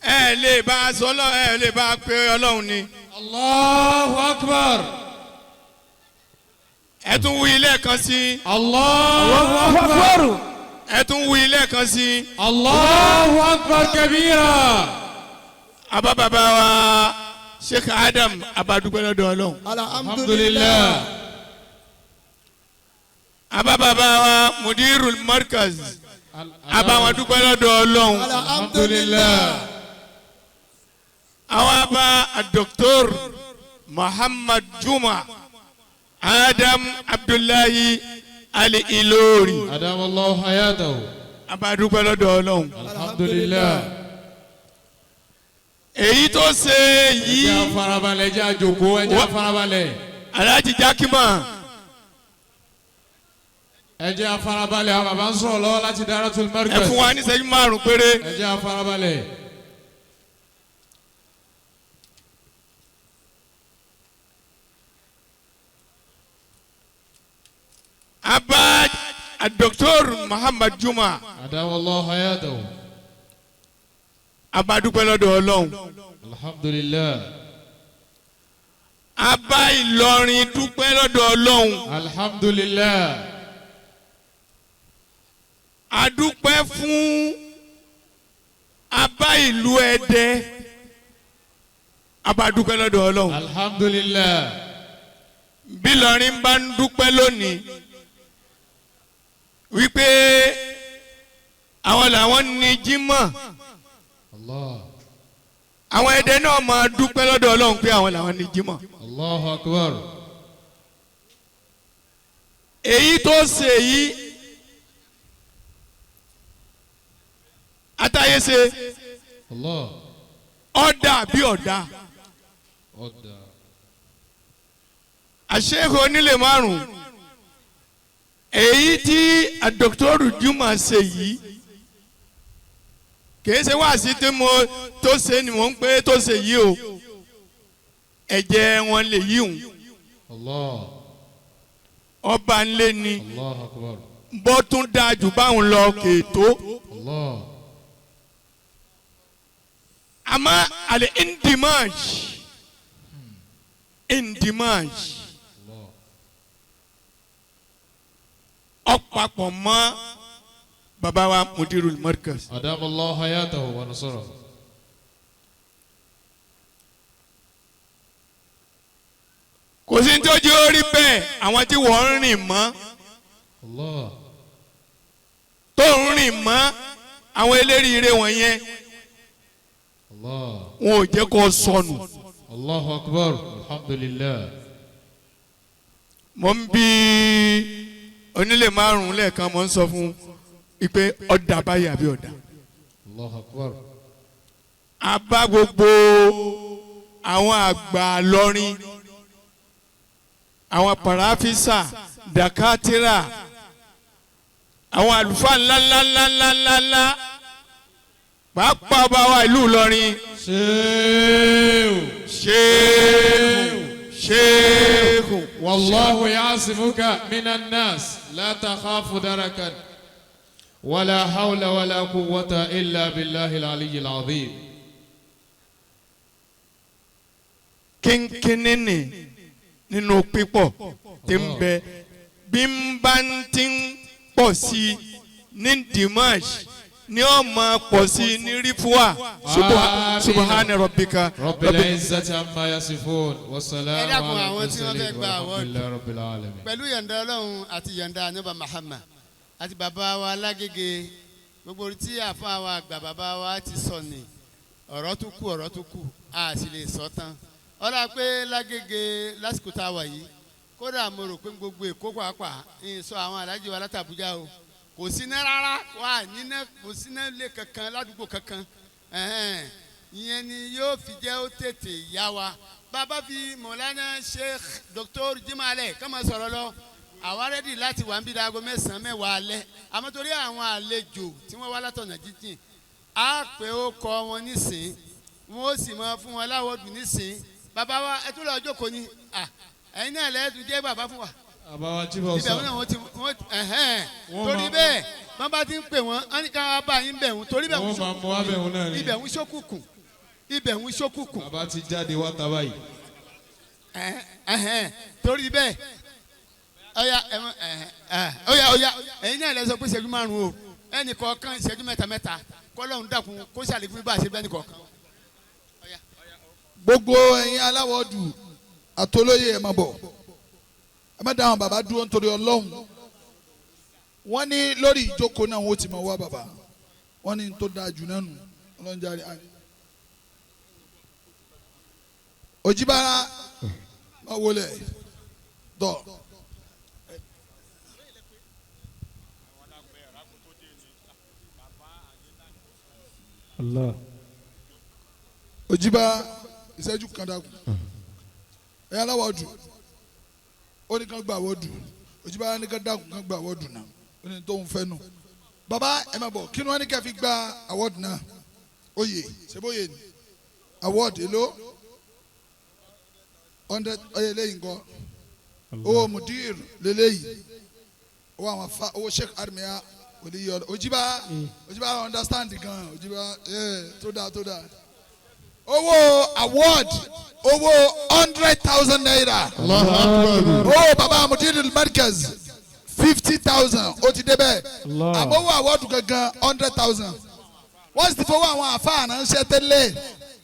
ẹ lè bá a sọ lọ ẹ lè bá a pé Ọlọ́run ni. Allahu Akbar. ẹ tún wí lẹ́ẹ̀kan sí. Allahu Akbar. ẹ tún wí lẹ́ẹ̀kan sí. Allahu Akbar kabira. abá bàbá wa Sheikh Adam abadúpẹ́ lọ́dọ̀ Ọlọ́run. Alhamdulillah. abá bàbá wa Mudirul Markaz abawọn dúpẹ́ lọ́dọ̀ Ọlọ́run. Alhamdulillah. àwọn abá Dr. Muhammad Jumah Adam Abdullah Al-Ilory Adamallahu hayatahu. abadúpẹ́ lọ́dọ̀ Ọlọ́run. Alhamdulillah. èyí tó ṣe Ẹ yìí jẹ́ afarabalẹ̀, ẹ jẹ́ àjòkó, ẹ jẹ́ afarabalẹ̀. Alhaji Jakima Ẹ jẹ́ afarabalẹ̀, àwọn bàbá ń sọ̀rọ̀ lọ́wọ́ láti Daratul ẹ Markaz. fún wa ní ìṣẹ́jú 5 péré. Ẹ jẹ́ afarabalẹ̀. abá Dr. Muhammad Jumah Adamallahu hayatahu. abadúpẹ́ lọ́dọ̀ Ọlọ́run. Alhamdulillah. abá Ìlọrin dúpẹ́ lọ́dọ̀ Ọlọ́run. Alhamdulillah. adúpẹ́ fún abá ìlú Ẹdẹ abadúpẹ́ lọ́dọ̀ Ọlọ́run. Alhamdulillah. bí Ìlọrin bá ń dúpẹ́ lónìí wípé àwọn làwọn ní Jímọ̀ Allah. àwọn Ẹdẹ náà máa dúpẹ́ lọ́dọ̀ Ọlọ́run pé àwọn làwọn ní Jímọ̀. Allahu Akbar. èyí tó ṣe yìí atáyé ṣe Allah. ọ̀dà bí ọ̀dà Ọ̀dà. àṣehò onílé márùn èyí tí Dr. Jumah ṣe yìí kìí ṣe wáàsí tí mo tó ṣe ni mò ń pé tó ṣe yìí o ẹ̀jẹ̀ wọn lè yí òun Allah. ọba ńlẹ̀ ni Allahu Akbar. bó tún dáa jù báwọn lọ kèétó Allah. àmọ́ àlẹ́ indimaj Allah. ọ̀pàpọ̀ mọ́ bàbá wa Mudirul Markaz. Adamallahu hayatahu wa nasarahu. kò sí ní tó jẹ́ orí bẹ́ẹ̀ àwọn tí wọ́n ń rìn mọ́ Allah. tó ń rìn mọ́ àwọn eléríire wọ̀nyẹn Allah. wọn ò jẹ́ kó sọnù. Allahu Akbar. Alhamdulillah. mo ń bi onílé márùn lẹ́ẹ̀kan mo ń sọ fún ipe ọ̀dà báyìí àbí ọ̀dà. Allahu Akbar. a bá gbogbo àwọn àgbà lọrin àwọn parafisa dakatira àwọn àlùfáà ńláńláńláńláńlá pàápàá bá wa ìlú Ìlọrin ṣéèkù. والله يعصمك من الناس لا تخاف دركا ولا حول ولا قوة إلا بالله العلي العظيم. kínkínní ni nínú pípọ̀ tí ń bẹ bí ń bá ń ti ń pọ̀ sí ní Dimash ní ó máa pọ̀ sí ní rífúà subhana rabbika rabbil izzati amma yasifun wa salamun ala al-mursalin walhamdulillahi rabbil alamin. pẹ̀lú yọ̀ǹda Ọlọ́run àti yọ̀ǹda Ànábì Muhammad àti bàbá wa Lágége gbogbo tí àfa wa àgbà bàbá wa ti sọ ni ọ̀rọ̀ tó kù a sì lè sọ tán ọ̀rọ̀ pé Lágége lásìkò tá a wà yìí kódà mo rò pé gbogbo Èkó pàápàá ń sọ àwọn alájí wa látàbújá o kò sí ná rárá wà níná kò sí ná lé kankan ládùúgbò kankan ìyẹn ni yóò fi jẹ́ ó tètè yá wa bàbá fi Mọ̀lánà Sheikh Dr. Jumah alẹ́ kọ́mọ sọ̀rọ̀ lọ àwa rẹ́dì láti wà ń bí dago 9 mẹ́wàá alẹ́ àmọ́ torí àwọn àlejò tí wọ́n wá látọ̀nà jíjìn á pé ó kọ́ wọn nísìn wọn ó sì máa fún wọn láwọ́dù nísìn bàbá wa ẹ tún lọ jókòó ni ẹ̀yin náà lẹ́ẹ̀dùn jẹ́ bàbá fún wa. bàbá wa jí bọ̀ sọ. ibẹ̀ wọn ti torí bẹ́ẹ̀ wọ́n bá ti ń pè wọ́n á ní ká wá bá yín bẹ̀ wọ́n torí bẹ̀ wọ́n ṣókùnkùn ibẹ̀ wọ́n ṣókùnkùn ibẹ̀ wọ́n ṣókùnkùn. bàbá ti jáde wá taba yìí. torí bẹ́ẹ̀ ọ̀ya ẹ̀yin náà lẹ sọ pé ìṣẹ́jú 5 o ẹnì kọ̀ọ̀kan ìṣẹ́jú 3 kọ́lọ́hún dàkún kó ṣàlékún bá a ṣe bẹ́ẹ̀ ní kọ̀ọ̀kan. gbogbo ẹ̀yin aláwọ̀dù àtolóyè ẹ̀ máa bọ̀ ẹ má dáhùn bàbá dúró nítorí Ọlọ́run wọ́n ní lórí ìjókòó náà wọ́n ti máa wá bàbá wọ́n ní tó dáa jù náà nù Ọlọ́run jáde àná. Òjìbára máa wọlé dọ̀. Allah. Òjìbára ìṣẹ́jú kan dákun ẹ̀ aláwọ̀dù ó ní kàn gba àwọ̀dù Òjìbára ní kàn dákun kàn gba àwọ̀dù náà ó ní tóun fẹ́ nù bàbá ẹ má bọ̀ kí ni wọ́n ní kẹ́ fi gba àwọ̀dù náà oyè ṣebóyè ni àwọ̀dù èlò 100 oyè lẹ́yìn kọ́ owó mudir lélẹ́yìn owó àwọn afa owó Sheikh armiya olùyọ Òjìbára understand gan Òjìbára tó dáa owó award owó 100,000 naira. owó baba mudirul markaz 50,000 ó ti débẹ̀. àmọ́ owó award gangan 100,000. wọ́n sì ti fowó àwọn àfáàná ń ṣe tẹ́lẹ̀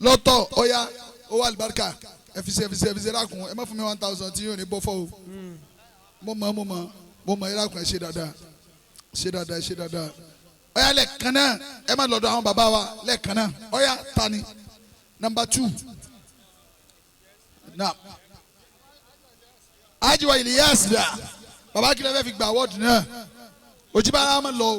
lọ́tọ̀ ọ̀ya owó alibarika ẹ̀fíṣẹ́ rákun ẹ má fún mi 1,000 tí yóò ní bọ́ fọ́ o. mo mọ̀ ẹ rákun ẹ ṣe dáadáa. ọ̀ya lẹ́ẹ̀kan náà ẹ má lọ́dọ̀ àwọn bàbá wa lẹ́ẹ̀kan náà ọ̀ya tani. Number 2. Now, Ajiwa Ilyas da. Baba kí ló fẹ́ fi gba award náà. Òjìbára máa lọ.